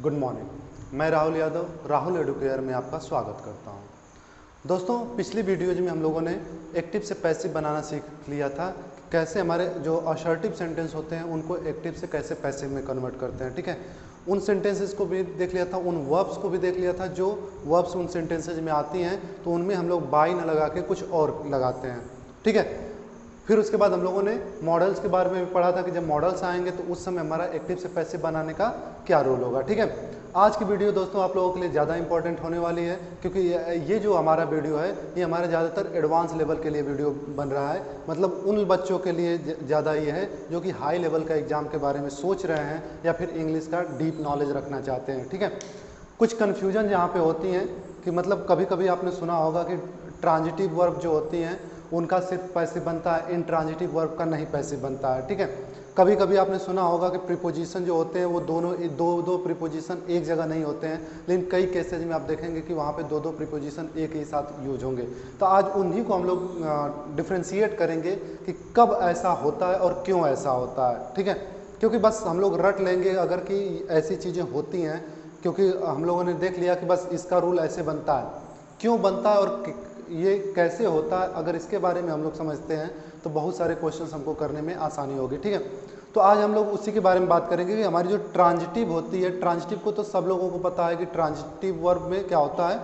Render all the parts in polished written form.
Good morning. मैं Rahul Yadav Rahul Educare में आपका स्वागत करता हूं। दोस्तों, पिछली वीडियोज में हम लोगों ने एक्टिव से पैसिव बनाना सीख लिया था। कैसे हमारे जो असर्टिव सेंटेंस होते हैं उनको एक्टिव से कैसे पैसिव में कन्वर्ट करते हैं। ठीक है, उन सेंटेंसेस को भी देख लिया था, उन वर्ब्स को भी देख लिया था। जो वर्ब्स उन सेंटेंसेज में आती हैं तो उनमें हम लोग बाई न लगा के कुछ और लगाते हैं। ठीक है, फिर उसके बाद हम लोगों ने मॉडल्स के बारे में भी पढ़ा था कि जब मॉडल्स आएंगे तो उस समय हमारा एक्टिव से पैसिव बनाने का क्या रोल होगा। ठीक है, आज की वीडियो दोस्तों आप लोगों के लिए ज़्यादा इंपॉर्टेंट होने वाली है, क्योंकि ये जो हमारा वीडियो है ये हमारे ज़्यादातर एडवांस लेवल के लिए वीडियो बन रहा है। मतलब उन बच्चों के लिए ज़्यादा ये है जो कि हाई लेवल का एग्जाम के बारे में सोच रहे हैं या फिर इंग्लिश का डीप नॉलेज रखना चाहते हैं। ठीक है, कुछ कन्फ्यूजन यहाँ पे होती हैं कि मतलब कभी कभी आपने सुना होगा कि ट्रांजिटिव वर्ब जो होती हैं उनका सिर्फ पैसिव बनता है, इंट्रांजिटिव वर्ब का नहीं पैसिव बनता है। ठीक है, कभी कभी आपने सुना होगा कि प्रीपोजिशन जो होते हैं वो दो प्रीपोजिशन एक जगह नहीं होते हैं, लेकिन कई केसेज में आप देखेंगे कि वहाँ पे दो प्रीपोजिशन एक ही साथ यूज होंगे। तो आज उन्हीं को हम लोग डिफ्रेंशिएट करेंगे कि कब ऐसा होता है और क्यों ऐसा होता है। ठीक है, क्योंकि बस हम लोग रट लेंगे अगर कि ऐसी चीज़ें होती हैं, क्योंकि हम लोगों ने देख लिया कि बस इसका रूल ऐसे बनता है, क्यों बनता है और ये कैसे होता है, अगर इसके बारे में हम लोग समझते हैं तो बहुत सारे क्वेश्चंस हमको करने में आसानी होगी। ठीक है, तो आज हम लोग उसी के बारे में बात करेंगे कि हमारी जो ट्रांजिटिव होती है, ट्रांजिटिव को तो सब लोगों को पता है कि ट्रांजिटिव वर्ब में क्या होता है,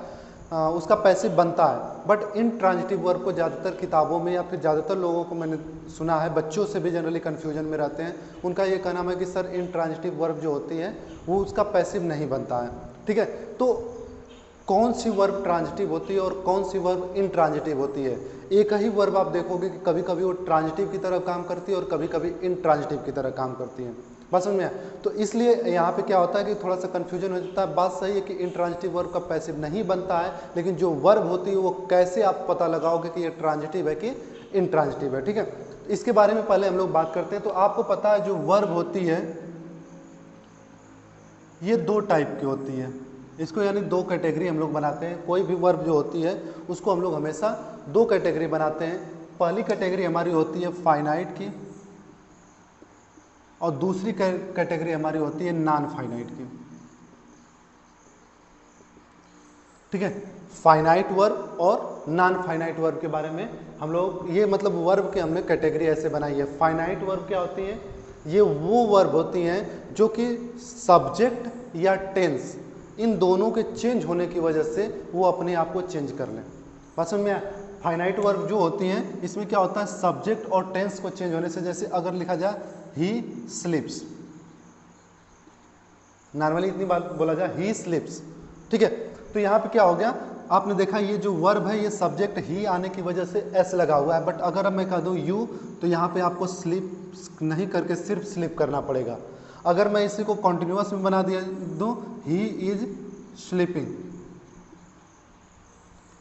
उसका पैसिव बनता है। बट इन ट्रांजिटिव वर्ब को ज़्यादातर किताबों में या फिर ज़्यादातर लोगों को मैंने सुना है, बच्चों से भी जनरली कन्फ्यूजन में रहते हैं, उनका ये कहना है कि सर इन ट्रांजिटिव वर्ब जो होती है वो उसका पैसिव नहीं बनता है। ठीक है, तो कौन सी वर्ब ट्रांजिटिव होती है और कौन सी वर्ब इंट्रांजिटिव होती है। एक ही वर्ब आप देखोगे कि कभी कभी वो ट्रांजिटिव की तरह काम करती है और कभी कभी इंट्रांजिटिव की तरह काम करती है। बस समझ में आया? तो इसलिए यहाँ पे क्या होता है कि थोड़ा सा कन्फ्यूजन हो जाता है। बात सही है कि इंट्रांजिटिव वर्ब का पैसिव नहीं बनता है, लेकिन जो वर्ब होती है वो कैसे आप पता लगाओगे कि ये ट्रांजिटिव है कि इंट्रांजिटिव है। ठीक है, इसके बारे में पहले हम लोग बात करते हैं। तो आपको पता है जो वर्ब होती है ये दो टाइप की होती है, इसको यानी दो कैटेगरी हम लोग बनाते हैं। कोई भी वर्ब जो होती है उसको हम लोग हमेशा दो कैटेगरी बनाते हैं। पहली कैटेगरी हमारी होती है फाइनाइट की और दूसरी कैटेगरी हमारी होती है नॉन फाइनाइट की। ठीक है, फाइनाइट वर्ब और नॉन फाइनाइट वर्ब के बारे में हम लोग ये मतलब वर्ब के हमने कैटेगरी ऐसे बनाई है। फाइनाइट वर्ब क्या होती है, ये वो वर्ब होती हैं जो कि सब्जेक्ट या टेंस इन दोनों के चेंज होने की वजह से वो अपने आप को चेंज कर लें। बात समझ में आया? फाइनाइट वर्ब जो होती हैं इसमें क्या होता है, सब्जेक्ट और टेंस को चेंज होने से, जैसे अगर लिखा जाए ही स्लिप्स, नॉर्मली इतनी बात बोला जाए ही स्लिप्स। ठीक है, तो यहाँ पे क्या हो गया, आपने देखा ये जो वर्ब है ये सब्जेक्ट ही आने की वजह से एस लगा हुआ है। बट अगर अब मैं कह दूँ यू तो यहाँ पे आपको स्लिप नहीं करके सिर्फ स्लिप करना पड़ेगा। अगर मैं इसी को कॉन्टिन्यूअस में बना दिया दूँ ही इज स्लीपिंग,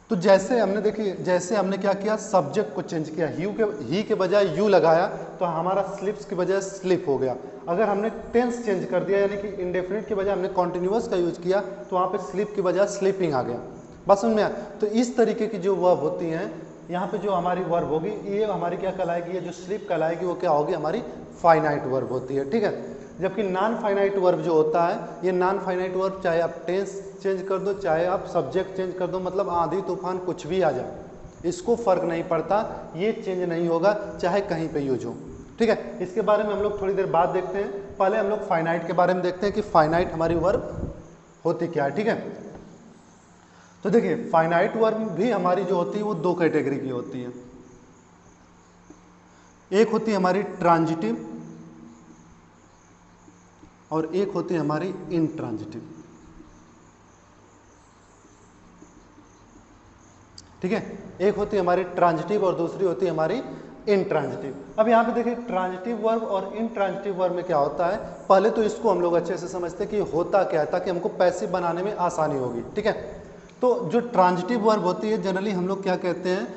तो जैसे हमने देखिए जैसे हमने क्या किया, सब्जेक्ट को चेंज किया, ही के बजाय यू लगाया तो हमारा स्लिप्स की बजाय स्लिप हो गया। अगर हमने टेंस चेंज कर दिया यानी कि इंडेफिनिट के बजाय हमने कॉन्टिन्यूअस का यूज किया तो वहाँ पे स्लिप की बजाय स्लीपिंग आ गया। बस समझ में आया? तो इस तरीके की जो वर्ब होती हैं, यहाँ पे जो हमारी वर्ब होगी ये हमारी क्या कहलाएगी, ये जो स्लिप कहलाएगी वो क्या होगी, हमारी फाइनाइट वर्ब होती है। ठीक है, जबकि नॉन फाइनाइट वर्ब जो होता है, ये नॉन फाइनाइट वर्ब चाहे आप टेंस चेंज कर दो चाहे आप सब्जेक्ट चेंज कर दो, मतलब आंधी तूफान कुछ भी आ जाए इसको फर्क नहीं पड़ता, ये चेंज नहीं होगा चाहे कहीं पे यूज हो। ठीक है, इसके बारे में हम लोग थोड़ी देर बाद देखते हैं। पहले हम लोग फाइनाइट के बारे में देखते हैं कि फाइनाइट हमारी वर्ब होती क्या है। ठीक है, तो देखिए फाइनाइट वर्ब भी हमारी जो होती है वो दो कैटेगरी की होती है। एक होती है हमारी ट्रांजिटिव और एक होती है हमारी इंट्रांजिटिव। ठीक है, एक होती है हमारी ट्रांजिटिव और दूसरी होती है हमारी इंट्रांजिटिव। अब यहाँ पे देखिए ट्रांजिटिव वर्ब और इंट्रांजिटिव वर्ब में क्या होता है, पहले तो इसको हम लोग अच्छे से समझते हैं कि होता क्या है ताकि हमको पैसिव बनाने में आसानी होगी। ठीक है, तो जो ट्रांजिटिव वर्ब होती है जनरली हम लोग क्या कहते हैं,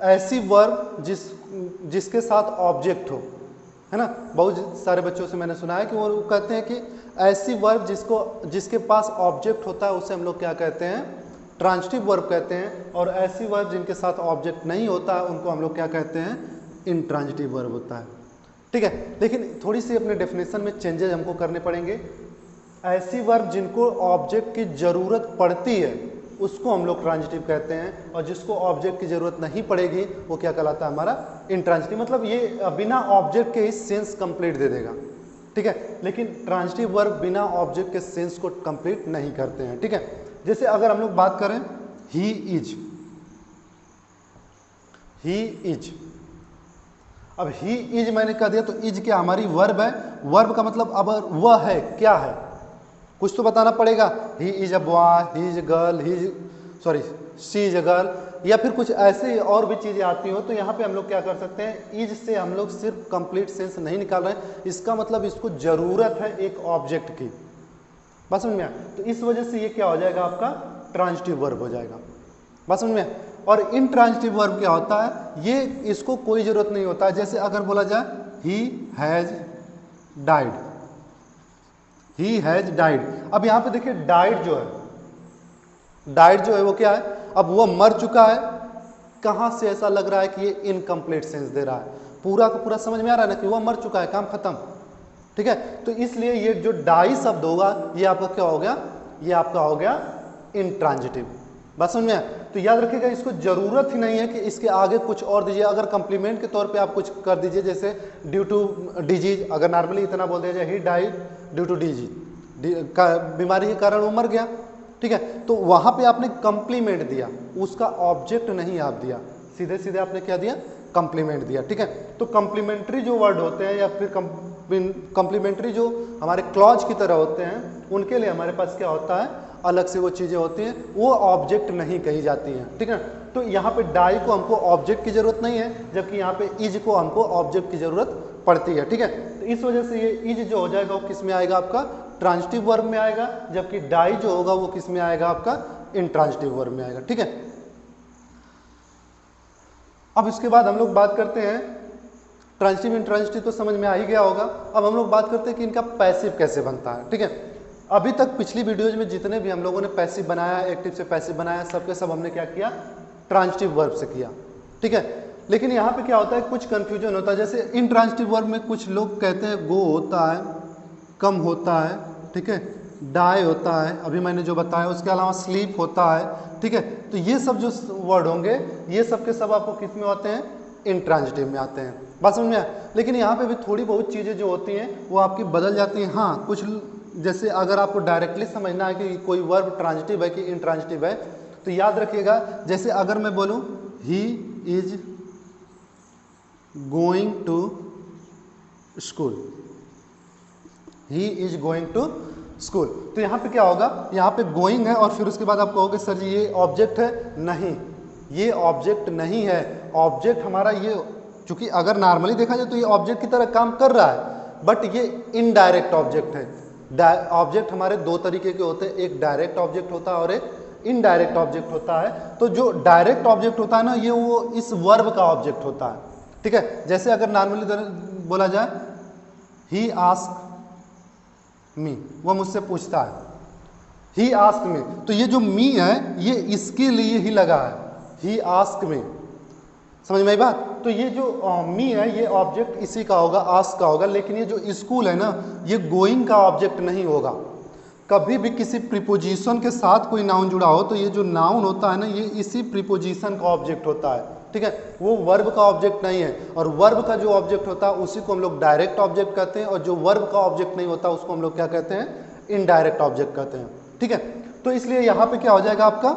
ऐसी वर्ब जिसके साथ ऑब्जेक्ट हो, है ना। बहुत सारे बच्चों से मैंने सुना है कि वो कहते हैं कि ऐसी वर्ब जिसके पास ऑब्जेक्ट होता है उसे हम लोग क्या कहते हैं, ट्रांजिटिव वर्ब कहते हैं, और ऐसी वर्ब जिनके साथ ऑब्जेक्ट नहीं होता है उनको हम लोग क्या कहते हैं, इंट्रांजिटिव वर्ब होता है। ठीक है, लेकिन थोड़ी सी अपने डेफिनेशन में चेंजेस हमको करने पड़ेंगे। ऐसी वर्ब जिनको ऑब्जेक्ट की जरूरत पड़ती है उसको हम लोग ट्रांजिटिव कहते हैं, और जिसको ऑब्जेक्ट की जरूरत नहीं पड़ेगी वो क्या कहलाता है हमारा इंट्रांजिटिव। मतलब ये बिना ऑब्जेक्ट के ही सेंस कंप्लीट दे देगा, ठीक है। लेकिन ट्रांजिटिव वर्ब बिना ऑब्जेक्ट के सेंस को कंप्लीट नहीं करते हैं, ठीक है। जैसे अगर हम लोग बात करें ही इज, ही इज, अब ही इज मैंने कह दिया तो इज क्या हमारी वर्ब है। वर्ब का मतलब अब वह है, क्या है, कुछ तो बताना पड़ेगा। He is a boy, he is a girl, he is sorry she is a girl, या फिर कुछ ऐसे और भी चीजें आती हो तो यहाँ पे हम लोग क्या कर सकते हैं, इज से हम लोग सिर्फ कंप्लीट सेंस नहीं निकाल रहे हैं, इसका मतलब इसको जरूरत है एक ऑब्जेक्ट की। बात समझ में आया? तो इस वजह से ये क्या हो जाएगा आपका ट्रांजिटिव वर्ब हो जाएगा। बात समझ में आया? और इनट्रांजिटिव वर्ब क्या होता है, ये इसको कोई जरूरत नहीं होता है। जैसे अगर बोला जाए ही has died, he has died, अब यहाँ पे देखिए डाइड जो है, डाइड जो है वो क्या है, अब वो मर चुका है। कहां से ऐसा लग रहा है कि ये इनकम्प्लीट सेंस दे रहा है, पूरा का पूरा समझ में आ रहा है ना कि वो मर चुका है, काम खत्म, ठीक है। तो इसलिए ये जो डाई शब्द होगा ये आपका क्या हो गया, ये आपका हो गया इनट्रांजिटिव। बात समझ में आया? तो याद रखिएगा इसको जरूरत ही नहीं है कि इसके आगे कुछ और दीजिए। अगर कंप्लीमेंट के तौर पे आप कुछ कर दीजिए, जैसे ड्यू टू डिजीज, अगर नॉर्मली इतना बोल दिया जाए he died due to disease, बीमारी के कारण वो मर गया, ठीक है। तो वहां पे आपने कंप्लीमेंट दिया, उसका ऑब्जेक्ट नहीं आप दिया, सीधे सीधे आपने क्या दिया, कंप्लीमेंट दिया, ठीक है। तो कंप्लीमेंट्री जो वर्ड होते हैं या फिर कंप्लीमेंट्री जो हमारे क्लॉज की तरह होते हैं, उनके लिए हमारे पास क्या होता है, अलग से वो चीजें होती हैं, वो ऑब्जेक्ट नहीं कही जाती हैं, ठीक है। तो यहाँ पे डाई को हमको ऑब्जेक्ट की जरूरत नहीं है, जबकि यहाँ पे इज को हमको ऑब्जेक्ट की जरूरत पड़ती है, ठीक है। तो इस वजह से ये इज जो हो जाएगा वो किस में आएगा, आपका ट्रांजिटिव वर्ब में आएगा, जबकि डाई जो होगा वो किस में आएगा, आपका इंट्रांजिटिव वर्ब में आएगा, ठीक है। अब इसके बाद हम लोग बात करते हैं, ट्रांजिटिव इंट्रांजिटिव तो समझ में आ ही गया होगा। अब हम लोग बात करते हैं कि इनका पैसिव कैसे बनता है, ठीक है। अभी तक पिछली वीडियोज में जितने भी हम लोगों ने पैसिव बनाया, एक्टिव से पैसिव बनाया, सबके सब हमने क्या किया, ट्रांजिटिव वर्ब से किया, ठीक है। लेकिन यहाँ पे क्या होता है, कुछ कंफ्यूजन होता है। जैसे इंट्रांजिटिव वर्ब में कुछ लोग कहते हैं गो होता है, कम होता है, ठीक है, डाई होता है, अभी मैंने जो बताया, उसके अलावा स्लीप होता है, ठीक है। तो ये सब जो वर्ड होंगे ये सब के सब आपको किस में आते हैं, इंट्रांजिटिव में आते हैं। बात समझ में आया? लेकिन यहाँ पे भी थोड़ी बहुत चीज़ें जो होती हैं वो आपकी बदल जाती हैं। हाँ, कुछ जैसे अगर आपको डायरेक्टली समझना है कि कोई वर्ब ट्रांजिटिव है कि इंट्रांजिटिव है, तो याद रखिएगा, जैसे अगर मैं बोलूँ he is going to school, he is going to school, तो यहाँ पे क्या होगा, यहाँ पे गोइंग है और फिर उसके बाद आप कहोगे सर जी ये ऑब्जेक्ट है, नहीं, ये ऑब्जेक्ट नहीं है। ऑब्जेक्ट हमारा ये, चूंकि अगर नॉर्मली देखा जाए तो ये ऑब्जेक्ट की तरह काम कर रहा है, बट ये इनडायरेक्ट ऑब्जेक्ट है। ऑब्जेक्ट हमारे दो तरीके के होते हैं, एक डायरेक्ट ऑब्जेक्ट होता है और एक इनडायरेक्ट ऑब्जेक्ट होता है। तो जो डायरेक्ट ऑब्जेक्ट होता है ना, ये वो इस वर्ब का ऑब्जेक्ट होता है, ठीक है। जैसे अगर नॉर्मली बोला जाए ही आस्क मी, वो मुझसे पूछता है, ही आस्क मी, तो ये जो मी है ये इसके लिए ही लगा है, ही आस्क मी, समझ में आई बात? तो ये जो मी है ये ऑब्जेक्ट इसी का होगा, आस्क का होगा। लेकिन ये जो स्कूल है ना, ये गोइंग का ऑब्जेक्ट नहीं होगा। कभी भी किसी प्रीपोजिशन के साथ कोई नाउन जुड़ा हो तो ये जो नाउन होता है ना, ये इसी प्रीपोजिशन का ऑब्जेक्ट होता है, ठीक है, वो वर्ब का ऑब्जेक्ट नहीं है। और वर्ब का जो ऑब्जेक्ट होता है उसी को हम लोग डायरेक्ट ऑब्जेक्ट कहते हैं, और जो वर्ब का ऑब्जेक्ट नहीं होता उसको हम लोग क्या कहते हैं, इनडायरेक्ट ऑब्जेक्ट कहते हैं, ठीक है। तो इसलिए यहाँ पे क्या हो जाएगा आपका,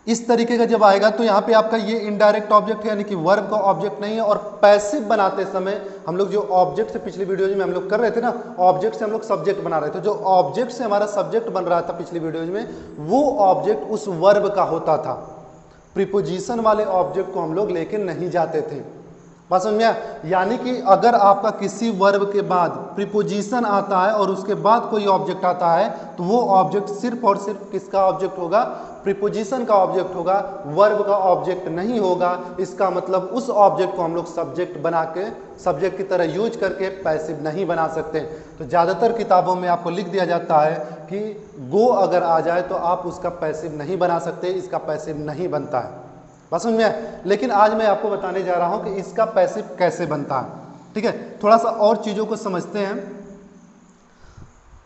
इस तरीके का जब आएगा तो यहाँ पे आपका ये इनडायरेक्ट ऑब्जेक्ट है, यानी कि वर्ब का ऑब्जेक्ट नहीं है। और पैसिव बनाते समय हम लोग जो ऑब्जेक्ट से पिछली वीडियोज में हम लोग कर रहे थे ना, ऑब्जेक्ट से हम लोग सब्जेक्ट बना रहे थे, जो ऑब्जेक्ट से हमारा सब्जेक्ट बन रहा था पिछली वीडियोज में, वो ऑब्जेक्ट उस वर्ब का होता था। प्रीपोजिशन वाले ऑब्जेक्ट को हम लोग लेके नहीं जाते थे। बात समझ में आया? यानी कि अगर आपका किसी वर्ब के बाद प्रीपोजिशन आता है और उसके बाद कोई ऑब्जेक्ट आता है, तो वो ऑब्जेक्ट सिर्फ और सिर्फ किसका ऑब्जेक्ट होगा, प्रीपोजिशन का ऑब्जेक्ट होगा, वर्ब का ऑब्जेक्ट नहीं होगा। इसका मतलब उस ऑब्जेक्ट को हम लोग सब्जेक्ट बना के, सब्जेक्ट की तरह यूज करके पैसिव नहीं बना सकते। तो ज़्यादातर किताबों में आपको लिख दिया जाता है कि गो अगर आ जाए तो आप उसका पैसिव नहीं बना सकते, इसका पैसिव नहीं बनता है। बात समझ में आया? लेकिन आज मैं आपको बताने जा रहा हूं कि इसका पैसिव कैसे बनता है, ठीक है। थोड़ा सा और चीज़ों को समझते हैं।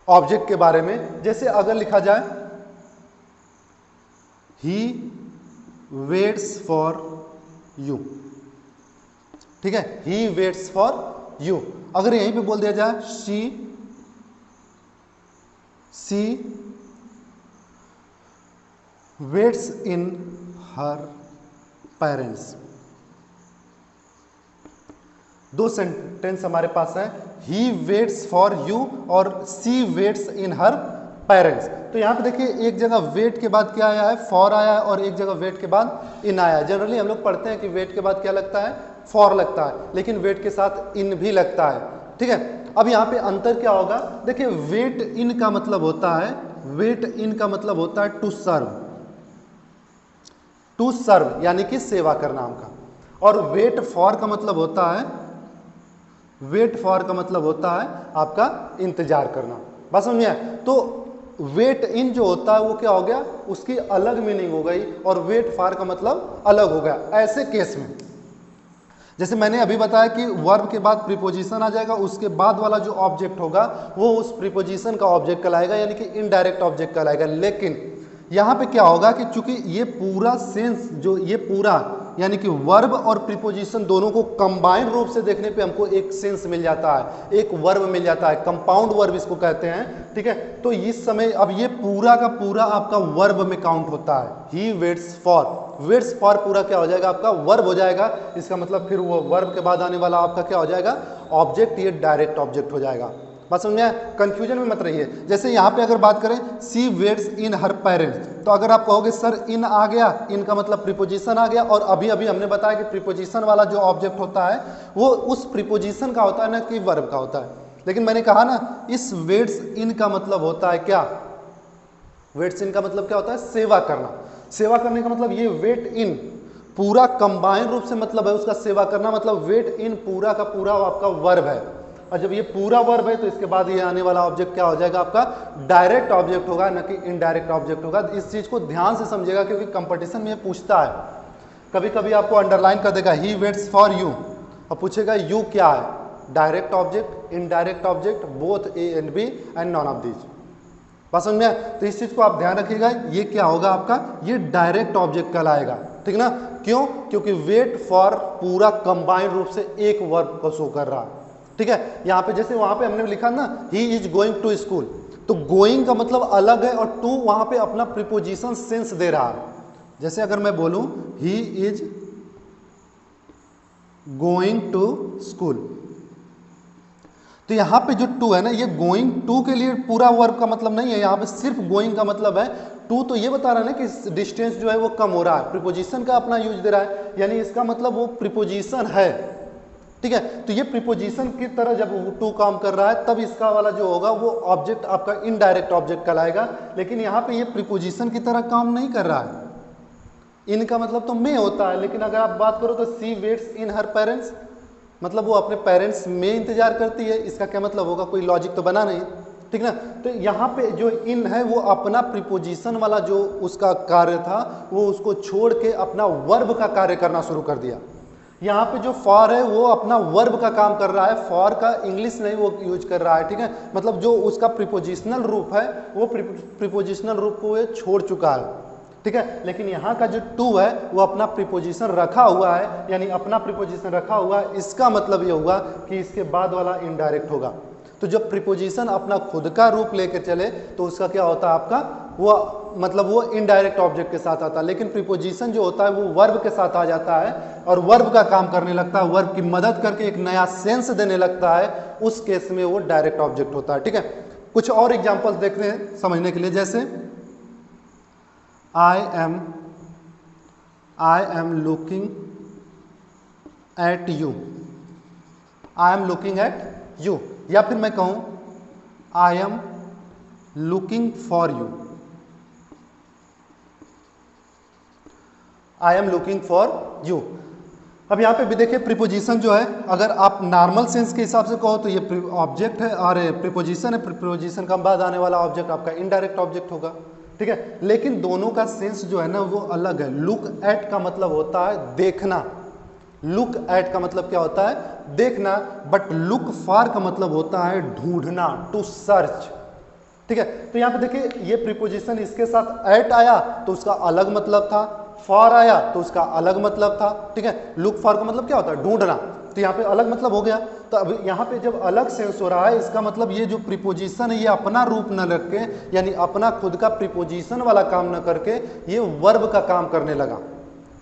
ऑब्जेक्ट के बारे में। जैसे अगर लिखा जाए ही वेट्स फॉर यू, ठीक है, ही वेट्स फॉर यू। अगर यहीं पे बोल दिया जाए she weights in her parents, दो सेंटेंस हमारे पास है, ही वेट्स फॉर यू और सी वेट्स इन हर पेरेंट्स। तो यहाँ पे देखिए एक जगह वेट के बाद क्या आया है, फॉर आया है, और एक जगह वेट के बाद इन आया है। जनरली हम लोग पढ़ते हैं कि वेट के बाद क्या लगता है, फॉर लगता है, लेकिन वेट के साथ इन भी लगता है, ठीक है। अब यहाँ पे अंतर क्या होगा, देखिए वेट इन का मतलब होता है, वेट इन का मतलब होता है टू सर्व, टू सर्व यानी कि सेवा करना का, और वेट फॉर का मतलब होता है, वेट फॉर का मतलब होता है आपका इंतजार करना। बात समझ में आया? तो वेट इन जो होता है वो क्या हो गया, उसकी अलग मीनिंग हो गई, और वेट फॉर का मतलब अलग हो गया। ऐसे केस में जैसे मैंने अभी बताया कि वर्ब के बाद प्रीपोजिशन आ जाएगा, उसके बाद वाला जो ऑब्जेक्ट होगा वो उस प्रीपोजिशन का ऑब्जेक्ट कहलाएगा, यानी कि इनडायरेक्ट ऑब्जेक्ट कहलाएगा। लेकिन यहाँ पे क्या होगा कि चूंकि ये पूरा सेंस जो ये पूरा यानी कि वर्ब और प्रीपोजिशन दोनों को कंबाइंड रूप से देखने पे हमको एक सेंस मिल जाता है, एक वर्ब मिल जाता है, कंपाउंड वर्ब इसको कहते हैं, ठीक है। तो इस समय अब ये पूरा का पूरा आपका वर्ब में काउंट होता है। He waits for, waits for पूरा क्या हो जाएगा, आपका वर्ब हो जाएगा। इसका मतलब फिर वो वर्ब के बाद आने वाला आपका क्या हो जाएगा, ऑब्जेक्ट, ये डायरेक्ट ऑब्जेक्ट हो जाएगा। बात समझ में आया? कंफ्यूजन में मत रहिए। जैसे यहाँ पे अगर बात करें सी वेट्स इन हर पेरेंट्स, तो अगर आप कहोगे सर इन आ गया, इन का मतलब प्रीपोजिशन आ गया, और अभी अभी हमने बताया कि प्रीपोजिशन वाला जो ऑब्जेक्ट होता है वो उस प्रीपोजिशन का होता है ना कि वर्ब का होता है। लेकिन मैंने कहा ना इस वेट्स इन का मतलब होता है क्या, वेट्स इन का मतलब क्या होता है, सेवा करना। सेवा करने का मतलब ये वेट इन पूरा कंबाइंड रूप से मतलब है उसका सेवा करना, मतलब वेट इन पूरा का पूरा आपका वर्ब है। और जब ये पूरा वर्ब है तो इसके बाद ये आने वाला ऑब्जेक्ट क्या हो जाएगा, आपका डायरेक्ट ऑब्जेक्ट होगा, न कि इनडायरेक्ट ऑब्जेक्ट होगा। इस चीज को ध्यान से समझिएगा क्योंकि कंपटीशन में ये पूछता है, कभी कभी आपको अंडरलाइन कर देगा ही वेट्स फॉर यू, और पूछेगा यू क्या है, direct object, indirect object, both A and B and none of these. बात समझ में आया? तो इस चीज को आप ध्यान रखिएगा, ये क्या होगा आपका, ये डायरेक्ट ऑब्जेक्ट कहलाएगा, ठीक ना। क्यों? क्योंकि वेट फॉर पूरा कंबाइंड रूप से एक वर्ब को शो कर रहा है, ठीक है। यहाँ पे जैसे वहां पे हमने लिखा ना he is going to school, तो गोइंग का मतलब अलग है और टू वहां पे अपना प्रीपोजिशन सेंस दे रहा है। जैसे अगर मैं बोलूं he is going to school, तो यहाँ पे जो टू है ना, ये गोइंग टू के लिए पूरा वर्ब का मतलब नहीं है, यहाँ पे सिर्फ गोइंग का मतलब है। टू तो ये बता रहा है ना कि डिस्टेंस जो है वो कम हो रहा है, प्रीपोजिशन का अपना यूज दे रहा है, यानी इसका मतलब वो प्रीपोजिशन है, ठीक है। तो ये प्रीपोजिशन की तरह जब टू काम कर रहा है तब इसका वाला जो होगा वो ऑब्जेक्ट आपका इनडायरेक्ट ऑब्जेक्ट कहलाएगा। लेकिन यहाँ पे ये प्रीपोजिशन की तरह काम नहीं कर रहा है, इनका मतलब तो में होता है। लेकिन अगर आप बात करो तो सी वेट्स इन हर पेरेंट्स, मतलब वो अपने पेरेंट्स में इंतजार करती है, इसका क्या मतलब होगा, कोई लॉजिक तो बना नहीं, ठीक ना। तो यहाँ पे जो इन है वो अपना प्रीपोजिशन वाला जो उसका कार्य था वो उसको छोड़ के अपना वर्ब का कार्य करना शुरू कर दिया। यहाँ पे जो फॉर है वो अपना वर्ब का काम कर रहा है, फॉर का इंग्लिश नहीं वो यूज कर रहा है, ठीक है। मतलब जो उसका प्रीपोजिशनल रूप है वो प्रीपोजिशनल रूप को ये छोड़ चुका है, ठीक है। लेकिन यहाँ का जो टू है वो अपना प्रीपोजिशन रखा हुआ है, यानी अपना प्रीपोजिशन रखा हुआ है, इसका मतलब ये हुआ कि इसके बाद वाला इनडायरेक्ट होगा। तो जब प्रीपोजिशन अपना खुद का रूप लेके चले तो उसका क्या होता है आपका, वो मतलब वो इनडायरेक्ट ऑब्जेक्ट के साथ आता है। लेकिन प्रीपोजिशन जो होता है वो वर्ब के साथ आ जाता है और वर्ब का काम करने लगता है, वर्ब की मदद करके एक नया सेंस देने लगता है, उस केस में वो डायरेक्ट ऑब्जेक्ट होता है, ठीक है। कुछ और एग्जांपल्स देख रहे हैं समझने के लिए, जैसे I am looking at you, I am looking at you, या फिर मैं कहूं I am looking for you, I am looking for you. अब यहाँ पे भी देखिए प्रीपोजिशन जो है, अगर आप नॉर्मल सेंस के हिसाब से कहो तो ये ऑब्जेक्ट है और प्रीपोजिशन है, प्रीपोजिशन का बाद आने वाला ऑब्जेक्ट आपका इनडायरेक्ट ऑब्जेक्ट होगा, ठीक है। लेकिन दोनों का सेंस जो है ना वो अलग है। लुक एट का मतलब होता है देखना, लुक एट का मतलब क्या होता है, देखना, बट लुक फॉर का मतलब होता है ढूंढना, टू सर्च, ठीक है। तो यहाँ पे देखिए ये प्रीपोजिशन इसके साथ एट आया तो उसका अलग मतलब था, फॉर आया तो उसका अलग मतलब था, ठीक है। लुक फॉर का मतलब क्या होता है, ढूंढना, तो यहाँ पे अलग मतलब हो गया। तो अब यहाँ पे जब अलग सेंस हो रहा है, इसका मतलब ये जो प्रीपोजिशन है ये अपना रूप न रख के, यानी अपना खुद का प्रीपोजिशन वाला काम न करके ये वर्ब का काम करने लगा,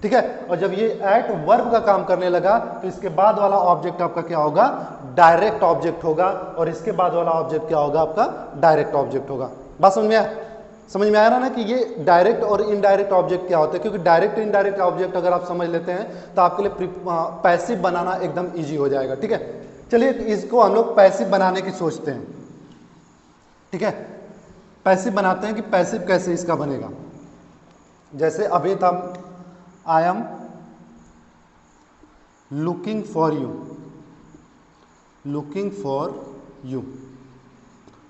ठीक है। और जब ये एट वर्ब का काम करने लगा तो इसके बाद वाला ऑब्जेक्ट आपका क्या होगा, डायरेक्ट ऑब्जेक्ट होगा, और इसके बाद वाला ऑब्जेक्ट क्या होगा, आपका डायरेक्ट ऑब्जेक्ट होगा। बात समझ में आया? समझ में आ रहा ना कि ये डायरेक्ट और इनडायरेक्ट ऑब्जेक्ट क्या होता है, क्योंकि डायरेक्ट इनडायरेक्ट ऑब्जेक्ट अगर आप समझ लेते हैं तो आपके लिए पैसिव बनाना एकदम ईजी हो जाएगा, ठीक है। चलिए इसको हम लोग पैसिव बनाने की सोचते हैं, ठीक है। पैसिव बनाते हैं कि पैसिव कैसे इसका बनेगा। जैसे अभी था I am looking for you, looking for you,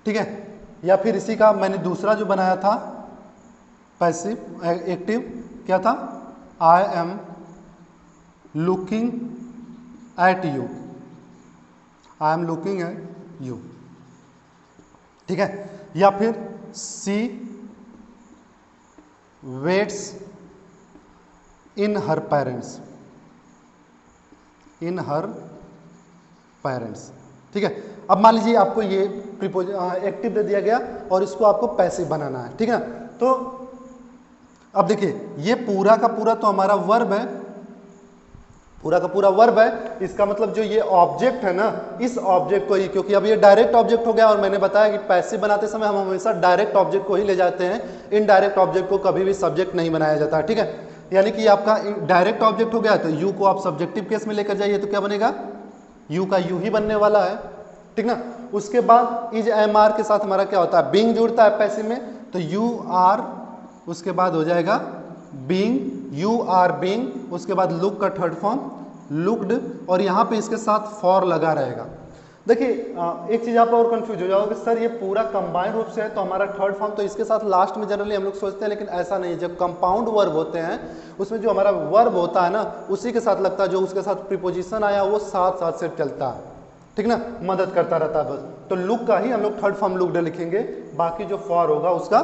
ठीक है। या फिर इसी का मैंने दूसरा जो बनाया था पैसिव एक्टिव, क्या था, I am looking at you, I am looking at you, ठीक है। या फिर सी waits in her parents, in her parents, ठीक है। अब मान लीजिए आपको ये एक्टिव दे दिया गया और इसको आपको पैसिव बनाना है, ठीक है ना। तो अब देखिए ये पूरा का पूरा तो हमारा वर्ब है, पूरा का पूरा वर्ब है। इसका मतलब जो ये ऑब्जेक्ट है ना, इस ऑब्जेक्ट को ही, क्योंकि अब ये डायरेक्ट ऑब्जेक्ट हो गया और मैंने बताया कि पैसिव बनाते समय हम हमेशा डायरेक्ट ऑब्जेक्ट को ही ले जाते हैं, इनडायरेक्ट ऑब्जेक्ट को कभी भी सब्जेक्ट नहीं बनाया जाता, ठीक है। यानी कि आपका डायरेक्ट ऑब्जेक्ट हो गया तो यू को आप सब्जेक्टिव केस में लेकर जाइए तो क्या बनेगा, यू का यू ही बनने वाला है, ठीक ना। उसके बाद इज एम आर के साथ हमारा क्या होता है, बीइंग जुड़ता है पैसिव में, तो यू आर, उसके बाद हो जाएगा बीइंग, यू आर बीइंग, उसके बाद लुक का थर्ड फॉर्म लुक्ड, और यहाँ पे इसके साथ फॉर लगा रहेगा। देखिए एक चीज आप और कंफ्यूज हो जाओगे, सर ये पूरा कंबाइंड रूप से है तो हमारा थर्ड फॉर्म तो इसके साथ लास्ट में जनरली हम लोग सोचते हैं, लेकिन ऐसा नहीं है। जब कंपाउंड वर्ब होते हैं उसमें जो हमारा वर्ब होता है ना उसी के साथ लगता है, जो उसके साथ प्रीपोजिशन आया वो साथ साथ से चलता है, ठीक ना, मदद करता रहता है बस। तो लुक का ही हम लोग थर्ड फॉर्म लुक्ड लिखेंगे, बाकी जो फॉर होगा उसका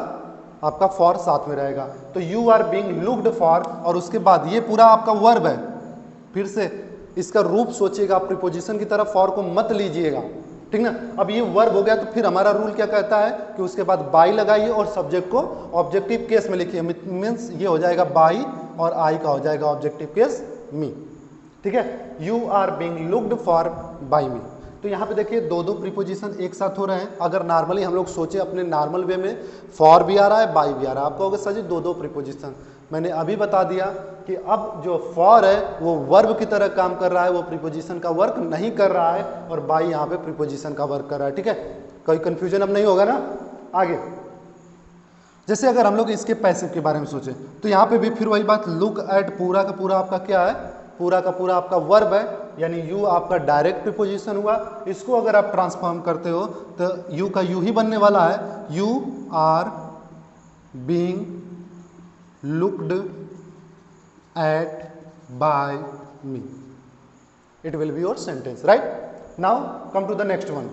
आपका फॉर साथ में रहेगा। तो you are being looked for, और उसके बाद ये पूरा आपका वर्ब है, फिर से इसका रूप सोचिएगा, आप प्रीपोजिशन की तरफ फॉर को मत लीजिएगा, ठीक ना। अब ये वर्ब हो गया तो फिर हमारा रूल क्या कहता है कि उसके बाद बाई लगाइए और सब्जेक्ट को ऑब्जेक्टिव केस में लिखिए, मीन्स ये हो जाएगा बाई और आई का हो जाएगा ऑब्जेक्टिव केस मी, ठीक है। You are being looked for by me. तो यहाँ पे देखिए दो दो प्रीपोजिशन एक साथ हो रहे हैं। अगर नॉर्मली हम लोग सोचे अपने नॉर्मल वे में, फॉर भी आ रहा है बाई भी आ रहा है, आप कहोगे सर जी दो दो प्रीपोजिशन। मैंने अभी बता दिया कि अब जो फॉर है वो वर्ब की तरह काम कर रहा है, वो प्रीपोजिशन का वर्क नहीं कर रहा है, और बाई यहाँ पे प्रीपोजिशन का वर्क कर रहा है, ठीक है। कोई कंफ्यूजन अब नहीं होगा ना। आगे जैसे अगर हम लोग इसके पैसिव के बारे में सोचें तो यहाँ पे भी फिर वही बात, लुक एट पूरा का पूरा आपका क्या है, पूरा का पूरा आपका वर्ब है, यानी यू आपका डायरेक्ट प्रीपोजिशन हुआ। इसको अगर आप ट्रांसफॉर्म करते हो तो यू का यू ही बनने वाला है, you are being looked at by me, it will be your sentence, right. Now come to the next one,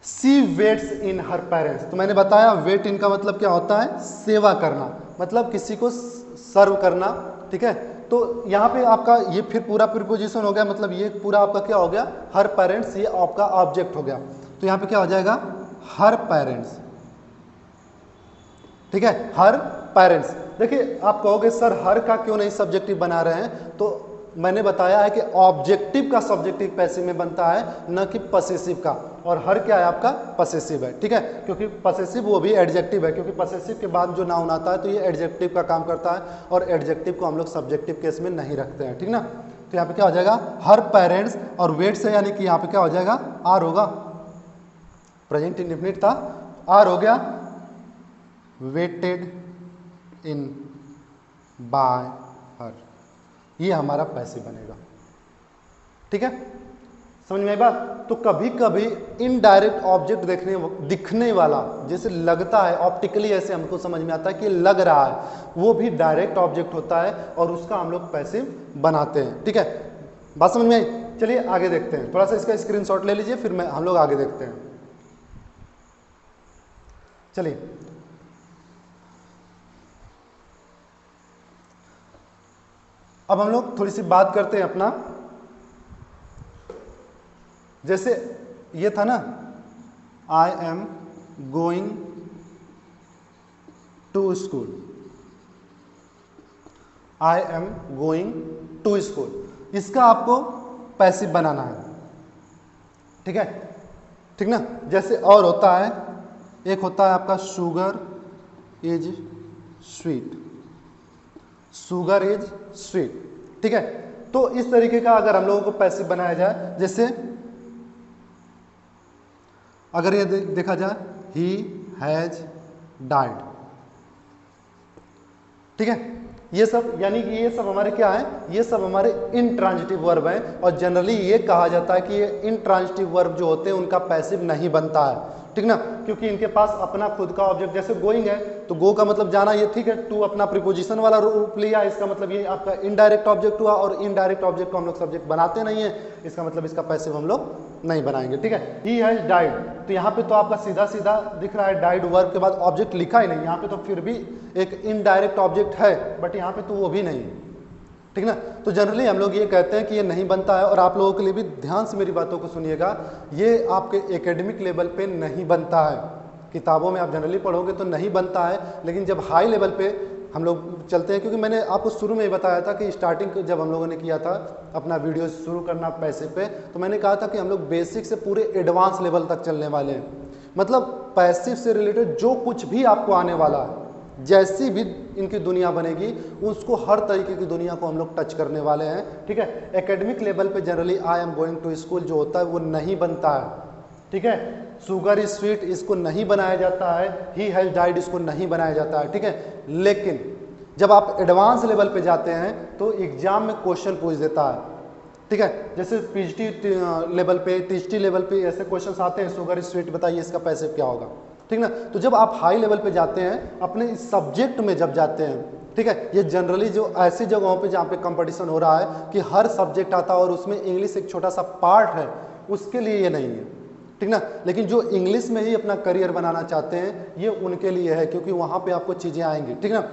she waits in her parents. तो मैंने बताया वेट इन का मतलब क्या होता है, सेवा करना, मतलब किसी को सर्व करना, ठीक है। तो यहाँ पे आपका ये फिर पूरा प्रीपोजिशन हो गया, मतलब ये पूरा आपका क्या हो गया, हर पेरेंट्स, ये आपका ऑब्जेक्ट हो गया। तो यहाँ पे क्या हो जाएगा, हर पेरेंट्स, ठीक है, हर पेरेंट्स। देखिए आप कहोगे सर हर का क्यों नहीं सब्जेक्टिव बना रहे हैं, तो मैंने बताया है कि ऑब्जेक्टिव का सब्जेक्टिव पैसिव में बनता है, न कि पसेसिव का, और हर क्या है आपका पसेसिव है, ठीक है। क्योंकि पसेसिव वो भी एडजेक्टिव है, क्योंकि पसेसिव के बाद जो नाउन आता है तो ये एडजेक्टिव का काम करता है, और एडजेक्टिव को हम लोग सब्जेक्टिव केस में नहीं रखते हैं, ठीक ना। तो यहाँ पे क्या हो जाएगा, हर पेरेंट्स, और वेट से यानी कि यहाँ पे क्या हो जाएगा, आर होगा, प्रेजेंट इंडेफिनिट था, आर हो गया, वेटेड इन बाय हर, ये हमारा पैसिव बनेगा, ठीक है। समझ में आई बात। तो कभी कभी इनडायरेक्ट ऑब्जेक्ट दिखने वाला, जैसे लगता है ऑप्टिकली, ऐसे हमको समझ में आता है कि लग रहा है, वो भी डायरेक्ट ऑब्जेक्ट होता है और उसका हम लोग पैसिव बनाते हैं, ठीक है। बात समझ में आई। चलिए आगे देखते हैं, थोड़ा सा इसका स्क्रीनशॉट ले लीजिए, फिर हम लोग आगे देखते हैं। चलिए अब हम लोग थोड़ी सी बात करते हैं अपना, जैसे ये था ना, I am going to school, I am going to school, इसका आपको पैसिव बनाना है, ठीक है, ठीक ना। जैसे और होता है, एक होता है आपका sugar is sweet, sugar is sweet, ठीक है। तो इस तरीके का अगर हम लोगों को पैसिव बनाया जाए, जैसे अगर ये देखा जाए, ही हैज डाइड, ठीक है। ये सब यानी कि ये सब हमारे क्या है, ये सब हमारे इंट्रांजिटिव वर्ब हैं, और जनरली ये कहा जाता है कि ये इंट्रांजिटिव वर्ब जो होते हैं उनका पैसिव नहीं बनता है, ठीक ना, क्योंकि इनके पास अपना खुद का ऑब्जेक्ट, जैसे गोइंग है तो गो का मतलब जाना, ये ठीक है, टू अपना प्रीपोजिशन वाला रूप लिया, इसका मतलब ये आपका इनडायरेक्ट ऑब्जेक्ट हुआ, और इनडायरेक्ट ऑब्जेक्ट को हम लोग सब्जेक्ट बनाते नहीं है, इसका मतलब इसका पैसिव हम लोग नहीं बनाएंगे, ठीक है। ही हैज डाइड, तो यहाँ पे तो आपका सीधा सीधा दिख रहा है, डाइड वर्ब के बाद ऑब्जेक्ट लिखा ही नहीं, यहाँ पे तो फिर भी एक इनडायरेक्ट ऑब्जेक्ट है, बट यहाँ पे तो वो भी नहीं, ठीक ना। तो जनरली हम लोग ये कहते हैं कि ये नहीं बनता है, और आप लोगों के लिए भी ध्यान से मेरी बातों को सुनिएगा, ये आपके एकेडमिक लेवल पे नहीं बनता है, किताबों में आप जनरली पढ़ोगे तो नहीं बनता है, लेकिन जब हाई लेवल पे हम लोग चलते हैं, क्योंकि मैंने आपको शुरू में ही बताया था कि स्टार्टिंग जब हम लोगों ने किया था अपना वीडियो शुरू करना पैसे पे, तो मैंने कहा था कि हम लोग बेसिक से पूरे एडवांस लेवल तक चलने वाले हैं, मतलब पैसिव से रिलेटेड जो कुछ भी आपको आने वाला है, जैसी भी इनकी दुनिया बनेगी, उसको हर तरीके की दुनिया को हम लोग टच करने वाले हैं, ठीक है। एकेडमिक लेवल पे generally I am going to school जो होता है वो नहीं बनता है, ठीक है। शुगर इज स्वीट इसको नहीं बनाया जाता है, ही हैज डाइड इसको नहीं बनाया जाता है, ठीक है। लेकिन जब आप एडवांस लेवल पे जाते हैं तो एग्जाम में क्वेश्चन पूछ देता है, ठीक है। जैसे पीएचडी लेवल पे, टीएचडी लेवल पे ऐसे क्वेश्चन आते हैं, शुगर इज स्वीट बताइए इसका पैसिव क्या होगा, ठीक ना। तो जब आप हाई लेवल पे जाते हैं, अपने सब्जेक्ट में जब जाते हैं, ठीक है, ये जनरली जो ऐसी जगहों पे जहाँ पे कंपटीशन हो रहा है कि हर सब्जेक्ट आता है और उसमें इंग्लिश एक छोटा सा पार्ट है, उसके लिए ये नहीं है, ठीक ना। लेकिन जो इंग्लिश में ही अपना करियर बनाना चाहते हैं ये उनके लिए है, क्योंकि वहाँ पे आपको चीज़ें आएंगी, ठीक ना।